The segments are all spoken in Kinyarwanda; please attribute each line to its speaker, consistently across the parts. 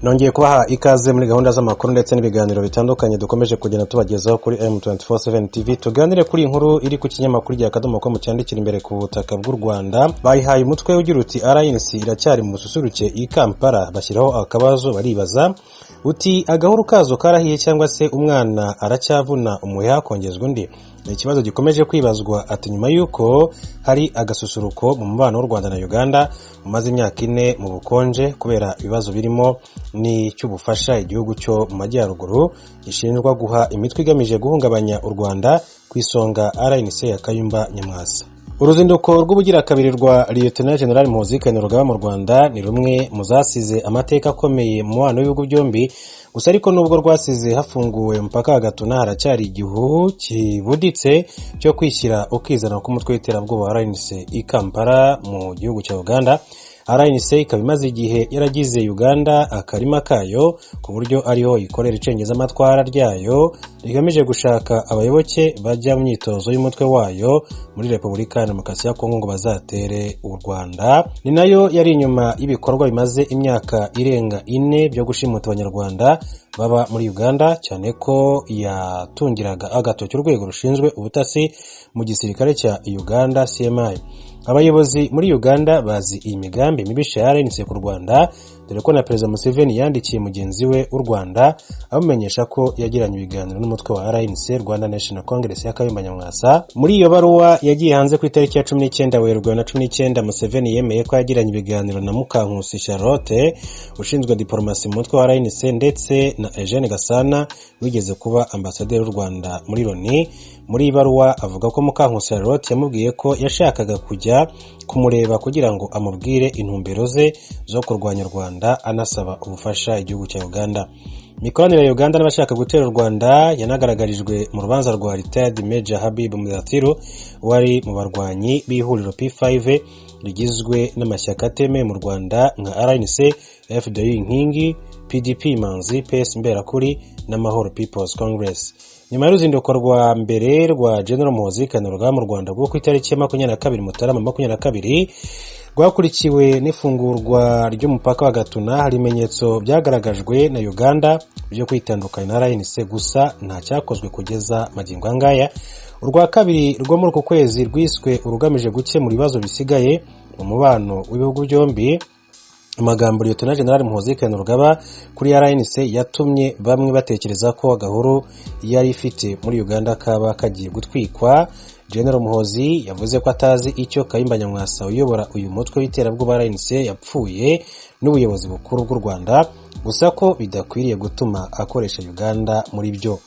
Speaker 1: Nongeye kubaha ikaze muri gahunda z'amakuru ndetse n'ibiganiro bitandukanye dukomeje kugenda tubagezaho kuri M247 TV. Tuganire kuri inkuru iri ku kinyamakuru rya Akadomo.com cyandikira imbere ku butaka bw'u Rwanda. Bayihaye umutwe ugira uti RNC iracyari mu susuruke i Kampala, bashyiraho akabazo baribaza uti agahuru kazo karahiye cyangwa se umwana aracyavuna umuheha kongezwa undi. Ni ikibazo gikomeje kwibazwa ati nyuma yuko hari agasusuruko mu mubano w'u Rwanda na Uganda umaze imyaka 4 mu bukonje kubera ibibazo birimo ni cy'ubufasha igihugu cyo mu majyaruguru gishinjwa guha imitwe igamije guhungabanya u Rwanda ku isonga RNC ya Kayumba Nyamwasa. Uruzinduko rw'ubugira kabiri rwa Lieutenant General Muhoozi Kainerugaba mu Rwanda ni rumwe mu zasize amateka akomeye mu mubano w'ibihugu byombi. Gusa ariko nubwo rwasize hafunguwe mpaka Gatuna, haracyari igihugu kibuditse cyo kwishyira ukizana k'umutwe w'iterabwoba RNC i Kampala mu gihugu cya Uganda. RNC ikaba imaze igihe yaragize Uganda akarima kayo ku buryo ariho ikorera icengeza amatwara ryayo rigamije gushaka abayoboke bajya mu myitozo y'umutwe wayo muri Repubulika ya Demokarasi ya Kongo ngo bazatere u Rwanda. Ni nayo yari inyuma y'ibikorwa bimaze imyaka irenga 4 byo gushimuta abanyarwanda baba muri Uganda, cyane ko yatungiraga agatoki urwego rushinzwe ubutasi mu gisirikare cya Uganda CMI. Abayobozi muri Uganda bazi iyi migambi mibisha ya RNC ku Rwanda, dore ko na Perezida Museveni yandikiye mugenzi we u Rwanda amumenyesha ko yagiranye ibiganiro n'umutwe wa RNC, Rwanda National Congress ya Kayumba Nyamwasa. Muri iyo baruwa yagiye hanze ku itariki ya 19 Werurwe 2019, Museveni yemeye ko yagiranye ibiganiro na Mukankusi Charlotte ushinzwe diplomasi mu mutwe wa RNC ndetse na Eugene Gasana wigeze kuba ambasaderi w'u Rwanda muri Loni. Muri baruwa avuga ko Mukankusi Charlotte yamubwiye ko yashakaga kujya kumureba kugira ngo amubwire intumbero ze zo kurwanya Rwanda, anasaba ubufasha igihugu cya Uganda. Mikoranire ya Uganda n'abashaka gutera u Rwanda yanagaragarijwe mu rubanza rwa Retired Major Habib Mudathiru wari mu barwanyi b'ihuriro P5 rigizwe n'amashyaka atemewe mu Rwanda nka RNC, FDU Inkingi, PDP Manzi, PS Mberakuri n'Amahoro People's Congress. Nyuma y'uruzinduko rwa mbere rwa General Muhoozi Kainerugaba mu Rwanda rwo ku itariki ya 22 Mutarama 2022 rwakurikiwe n'ifungurwa ry'umupaka wa Gatuna, hari ibimenyetso byagaragajwe na Uganda byo kwitandukanya na RNC, gusa nta cyakozwe kugeza magingo angaya. Urwa kabiri rwo muri uko kwezi rwiswe urugamije gukemura ibibazo bisigaye mu mubano w'ibihugu byombi. Amagambo Lieutenant General Muhoozi Kainerugaba kuri RNC yatumye bamwe batekereza ko agahuru yari ifite muri Uganda kaba kagiye gutwikwa. General Muhoozi yavuze ko atazi icyo Kayumba Nyamwasa uyobora uyu mutwe w'iterabwoba RNC yapfuye n'ubuyobozi bukuru bw'u Rwanda, gusa ko bidakwiriye gutuma akoresha Uganda muri byo.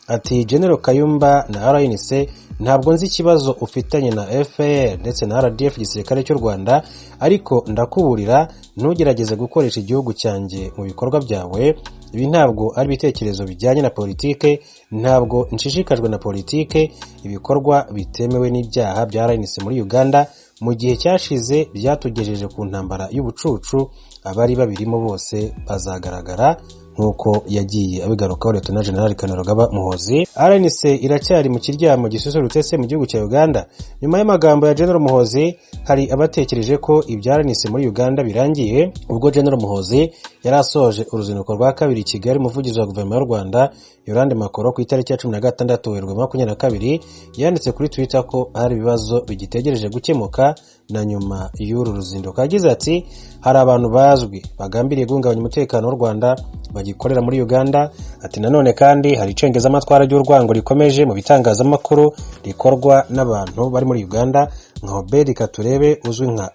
Speaker 1: Ati General Kayumba na RNC, ntabwo nzi ikibazo ufitanye na FAR ndetse na RDF gisirikare cy'u Rwanda, ariko ndakuburira ntugerageze gukoresha igihugu cyanjye mu bikorwa byawe. Ibi ntabwo ari ibitekerezo bijyanye na politike, ntabwo nshishikajwe na politike. Ibikorwa bitemewe n'ibyaha bya RNC muri Uganda mu gihe cyashize byatugejeje ku ntambara y'ubucucu, abari babirimo bose bazagaragara nkuko yagiye abigarukaho Lieutenant General Kainerugaba Muhoozi. RNC iracyari mu kiryamo gisusurutse se mu gihugu cya Uganda. Nyuma y'amagambo ya General Muhoozi, hari abatekereje ko ibya RNC muri Uganda birangiye ubwo General Muhoozi yarasoje uruzinduko rwa kabiri Kigali. Umuvugizi wa guverinoma y'u Rwanda Yolande Makoro ku itariki ya 16 Werurwe 2022 yanditse kuri Twitter ko hari ibibazo bigitegereje gukemuka na nyuma y'uru ruzinduko. Yagize ati hari abantu bazwi bagambiriye guhungabanya umutekano w'u Rwanda bagikorera muri Uganda. Ati nanone kandi hari icengeza amatwara ry'urwango rikomeje mu bitangazamakuru rikorwa n'abantu bari muri Uganda nka Obedi Katurebe uzwi nka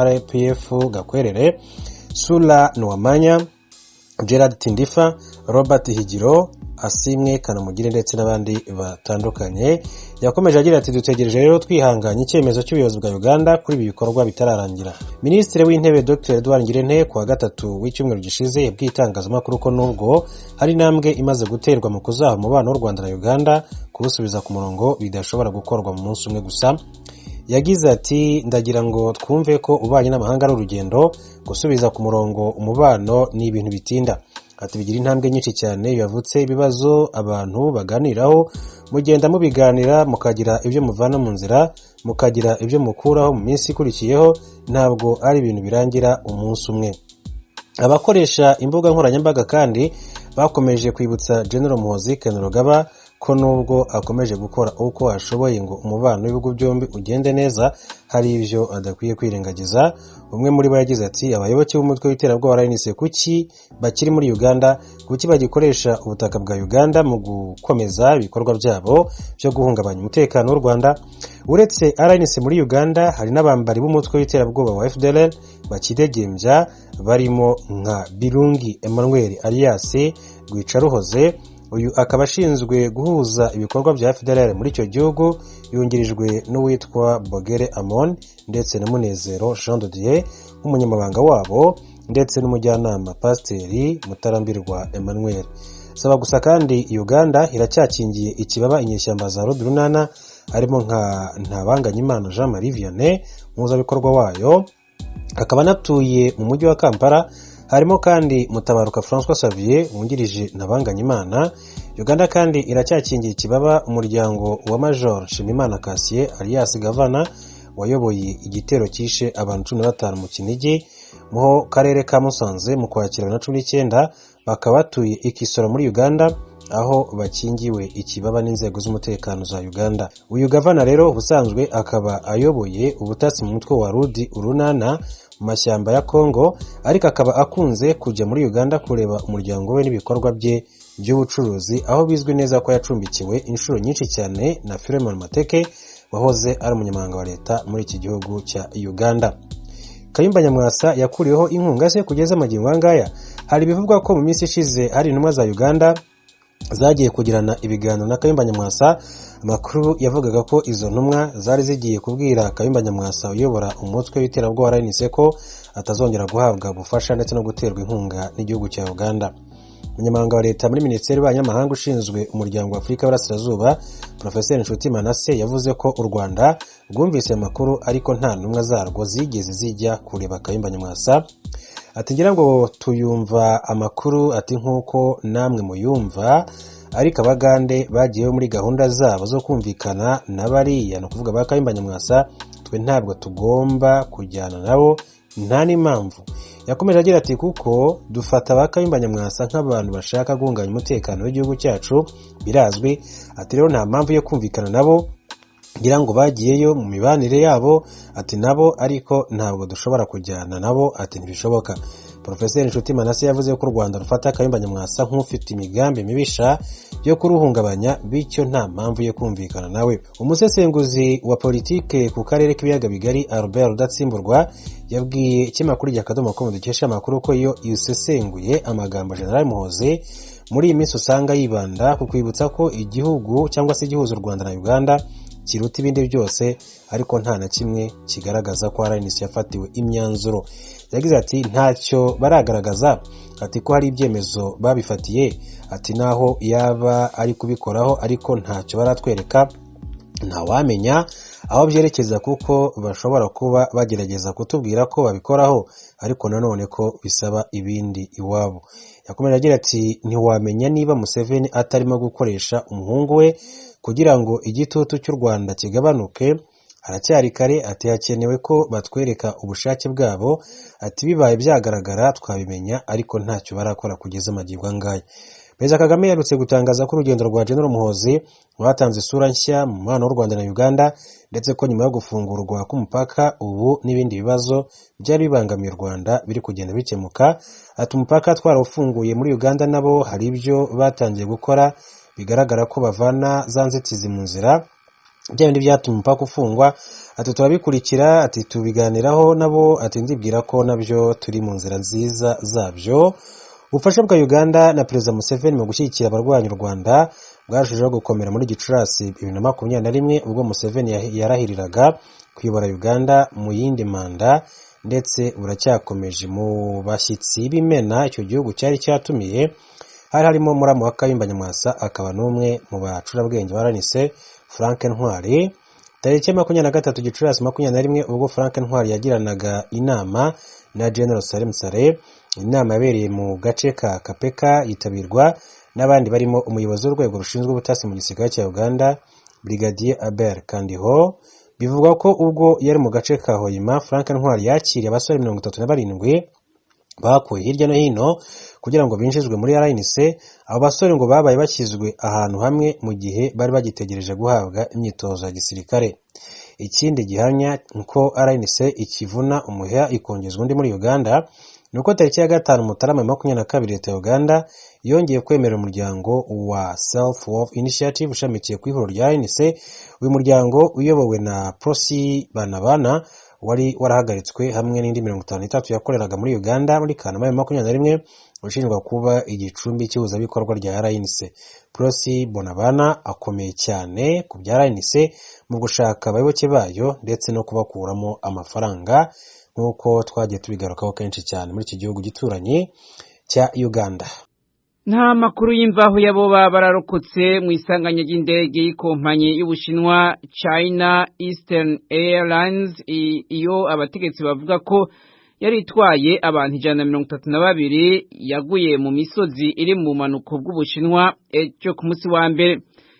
Speaker 1: RPF Gakwerere, Sula Nwamanya, Gerard Tindifa, Robert Higiro, Asimwe Kanamugire ndetse n'abandi batandukanye. Yakomeje agira ati dutegereje rero twihanganye icyemezo cy'ubuyobozi bwa Uganda kuri ibi bikorwa bitararangira. Minisitiri w'Intebe Dr Edouard Ngirente ku wa gatatu w'icyumweru gishize yabwiye itangazamakuru ko nubwo hari intambwe imaze guterwa mu kuzaha umubano w'u Rwanda na Uganda, kuwusubiza ku murongo bidashobora gukorwa mu munsi umwe gusa. Yagize ati ndagira ngo twumve ko ubanye n'amahanga ari urugendo, gusubiza ku murongo umubano ni ibintu bitinda. Ati bigira intambwe nyinshi cyane, yavutse ibibazo abantu baganiraho, mugenda mubiganira mukagira ibyo muvana mu nzira, mukagira ibyo mukuraho mu minsi ikurikiyeho, ntabwo ari ibintu birangira umunsi umwe. Abakoresha imbuga nkoranyambaga kandi bakomeje kwibutsa General Muhoozi Kainerugaba ko nubwo akomeje gukora uko ashoboye ngo umubano w'ibihugu byombi ugende neza, hari ibyo adakwiye kwirengagiza. Umwe muri bo yagize ati abayoboke b'umutwe w'iterabwoba RNC kuki bakiri muri Uganda, kuki bagikoresha ubutaka bwa Uganda mu gukomeza ibikorwa byabo byo guhungabanya umutekano w'u Rwanda. Uretse RNC muri Uganda, hari n'abambari b'umutwe w'iterabwoba wa FDLR bakidegembya barimo nka Birungi Emmanuel alias Rwicaruhoze. Uyu akaba ashinzwe guhuza ibikorwa bya FDLR muri icyo gihugu, yungirijwe n'uwitwa Bogere Amon ndetse na Munezero Jean de Dieu nk'umunyamabanga wabo, ndetse n'umujyanama Pasiteri Mutarambirwa Emmanuel. Saba gusa kandi Uganda iracyakingiye ikibaba inyeshyamba za Rudurunana, harimo nka Ntabanganyimana Jean Marie Vianney umuhuzabikorwa wayo, akaba anatuye mu mujyi wa Kampala. Harimo kandi Mutabaruka François Xavier wungirije Ntabanganyimana. Uganda kandi iracyakingiye ikibaba umuryango wa Major Nshimiyimana Cassier alias Gavana wayoboye igitero cyishe abantu 15 mu Kinigi mu karere ka Musanze mu Kwakira 2019, bakaba batuye Ikisoro muri Uganda, aho bakingiwe ikibaba n'inzego z'umutekano za Uganda. Uyu Gavana rero ubusanzwe akaba ayoboye ubutasi mu mutwe wa Rudi Urunana mu mashyamba ya Kongo, ariko akaba akunze kujya muri Uganda kureba umuryango we n'ibikorwa bye by'ubucuruzi, aho bizwi neza ko yacumbikiwe inshuro nyinshi cyane na Philemon Mateke wahoze ari umunyamabanga wa leta muri iki gihugu cya Uganda. Kayumba Nyamwasa yakuriyeho inkunga se kugeza magingo angaya. Hari bivugwa ko mu minsi ishize hari intumwa za Uganda zagiye kugirana ibiganiro na Kayumba Nyamwasa. Amakuru yavugaga ko izo ntumwa zari zigiye kubwira Kayumba Nyamwasa uyobora umutwe w'iterabwoba RNC ko atazongera guhabwa ubufasha ndetse no guterwa inkunga n'igihugu cya Uganda. Umunyamabanga wa leta muri Minisiteri y'Abanyamahanga ushinzwe umuryango wa Afurika y'Iburasirazuba Professor Nshuti Manase yavuze ko u Rwanda rwumvise amakuru ariko nta ntumwa zarwo zigeze zijya kureba Kayumba Nyamwasa. Ati ngira ngo tuyumva amakuru ati nk'uko namwe muyumva, ariko Abagande bagiye muri gahunda zabo zo kumvikana na bariya no kuvuga ba Kayumba Nyamwasa, twe ntabwo tugomba kujyana nabo, nta n'impamvu. Yakomeje agira ati kuko dufata ba Kayumba Nyamwasa nk'abantu bashaka guhungabanya umutekano w'igihugu cyacu birazwi. Ati rero nta mpamvu yo kumvikana nabo, ngira ngo bagiyeyo mu mibanire yabo, ati nabo ariko ntabwo dushobora kujyana nabo, ati ntibishoboka. Professor Nshuti Manase yavuze ko u Rwanda rufata Kayumba Nyamwasa nk'ufite imigambi mibisha yo kuruhungabanya, bityo nta mpamvu yo kumvikana nawe. Umusesenguzi wa politike ku karere k'ibiyaga bigari Albert Rudatsimburwa yabwiye ikinyamakuru cy'Akadomo dukesha amakuru ko iyo usesenguye amagambo General Muhoozi muri iyi minsi usanga yibanda ku kwibutsa ko igihugu cyangwa se igihuza u Rwanda na Uganda kiruta ibindi byose, ariko nta na kimwe kigaragaza ko RNC yafatiwe imyanzuro. Yagize ati ntacyo baragaragaza, ati ko hari ibyemezo babifatiye, ati naho yaba ari kubikoraho ariko ntacyo baratwereka, ntawamenya aho byerekeza kuko bashobora kuba bagerageza kutubwira ko babikoraho ariko nanone ko bisaba ibindi iwabo. Yakomeje agira ati ntiwamenya niba Museveni atarimo gukoresha umuhungu we kugira ngo igitutu cy'u Rwanda kigabanuke, haracyari kare. Ati hakenewe ko batwereka ubushake bwabo, ati bibaye byagaragara twabimenya ariko ntacyo barakora kugeza amagingo angaya. Perezida Kagame yarutse gutangaza ko urugendo rwa General Muhoozi rwatanze isura nshya mu mubano w'u Rwanda na Uganda, ndetse ko nyuma yo gufungurwa k'umupaka ubu n'ibindi bibazo byari bibangamiye u Rwanda biri kugenda bikemuka. Ati umupaka twarawufunguye muri Uganda nabo hari ibyo batangiye gukora, bigaragara ko bavana za nzitizi mu nzira, bya bindi byatuma umupaka ufungwa. Ati turabikurikira, ati tubiganiraho nabo, ati ndibwira ko nabyo turi mu nzira nziza zabyo. Ubufasha bwa Uganda na Perezida Museveni mu gushyigikira abarwanya u Rwanda bwarushijeho gukomera muri Gicurasi 2021 ubwo Museveni yarahiriraga kuyobora Uganda mu yindi manda, ndetse buracyakomeje. Mu bashyitsi b'imena icyo gihugu cyari cyatumiye hari harimo muramu wa Kayumba Nyamwasa, akaba n'umwe mu bacurabwenge baranise Frank Ntwari. Tariki 23 Gicurasi 2021 ubwo Frank Ntwari yagiranaga inama na General Salim Saleh. Inama yabereye mu gace ka Kapeka yitabirwa n'abandi barimo umuyobozi w'urwego rushinzwe ubutasi mu gisirikare cya Uganda Brigadier Abel Kandiho. Bivugwa ko ubwo yari mu gace ka Hoima, Frank Ntwari yakiriye abasore 37 bakuye hirya no hino kugira ngo binjizwe muri RNC. Abo basore ngo babaye bashyizwe ahantu hamwe mu gihe bari bagitegereje guhabwa imyitozo ya gisirikare. Ikindi gihamya ko RNC ikivuna umuheha ikongezwa undi muri Uganda nuko tariki ya 5 Mutarama 2022 leta ya Uganda yongeye kwemera umuryango wa Self Worth Initiative ushamikiye ku ihuriro rya RNC. Uyu muryango uyobowe na Prosi Banabana wari warahagaritswe hamwe n'indi 53 yakoreraga muri Uganda muri Kanama 2021 ushinjwa kuba igicumbi cy'ubuzabikorwa rya RNC. Prosi Bonabana akomeye cyane ku bya RNC mu gushaka abayoboke bayo ndetse no kubakuramo amafaranga nk'uko twagiye tubigarukaho kenshi cyane muri iki gihugu gituranye cya Uganda.
Speaker 2: Nta makuru y'imvaho yabo bararokotse mu isanganya ry'indege y'kompanyi y'Ubushinwa China Eastern Airlines, iyo abategetsi bavuga ko yari itwaye abantu 132 yaguye mu misozi iri mu manuko bw'Ubushinwa ejo ku munsi wa mbere.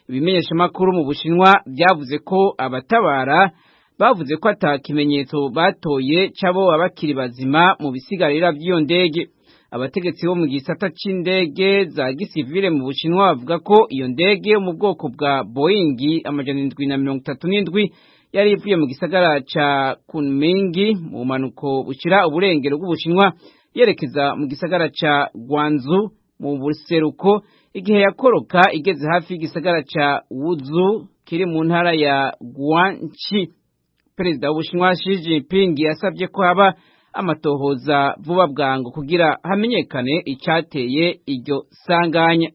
Speaker 2: Ibimenyesha makuru mu Bushinwa byavuze ko abatabara bavuze ko atakimenyetso batoye cabo abakiri bazima mu bisigarira by'iyo ndege. Abategetsi bo mu gisata c'indege za gisivile mu Bushinwa bavuga ko iyo ndege yo mu bwoko bwa Boeing 737 yari ivuye mu gisagara ca Kunming mu manuko bushira uburengero bw'Ubushinwa yerekeza mu gisagara ca Guangzhou mu buseruko, igihe yakoroka igeze hafi y'igisagara ca Wuzhou kiri mu ntara ya Guangxi. Perezida w'Ubushinwa Xi Jinping yasabye ko haba amatohoza vuba bwangu kugira hamenyekane icyateye iryo sanganya.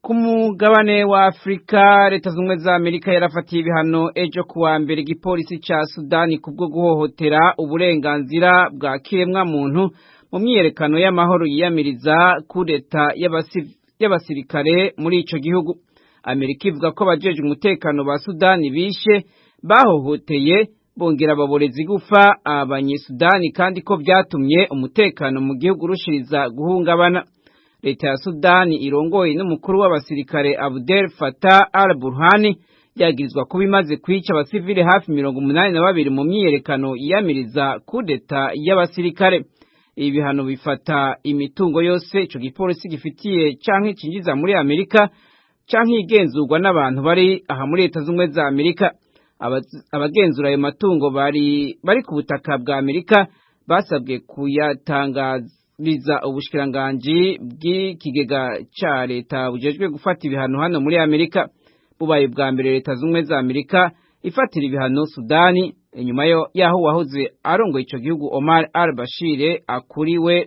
Speaker 2: Ku mugabane wa Afrika, Leta Zunze za Amerika yarafatiye ibihano ejo kuwa mbere igipolisi ca Sudani kubwo guhohotera uburenganzira bwa kiremwa muntu mu myiyerekano y'amahoro yiyamiriza kudeta y'abasirikare muri ico gihugu. Amerika ivuga ko abajeje umutekano ba Sudani bishe bahohoteye bongera baborezi gufa abanyesudani kandi ko byatumye umutekano mu gihugu urushiriza guhungabana. Leta ya Sudani irongoye n'umukuru w'abasirikare Abdel Fattah al-Burhan yagirizwa kuba imaze kwica abasivile hafi 82 mu myiyerekano yiyamiriza kudeta y'abasirikare. Ibi bihano bifata imitungo yose ico gipolisi gifitiye canke cinjiza muri Amerika canke igenzurwa n'abantu bari aha muri Leta Zunze za Amerika. Abagenzura ayo matungo bari ku butaka bwa Amerika basabwe kuyatangariza ubushikiranganji bw'ikigega ca leta bujejwe gufata ibihano hano muri Amerika. Bubaye bwa mbere Leta Zunze za Amerika ifatira ibihano Sudani inyuma yaho wahoze arongoye ico gihugu Omar al-Bashir akuriwe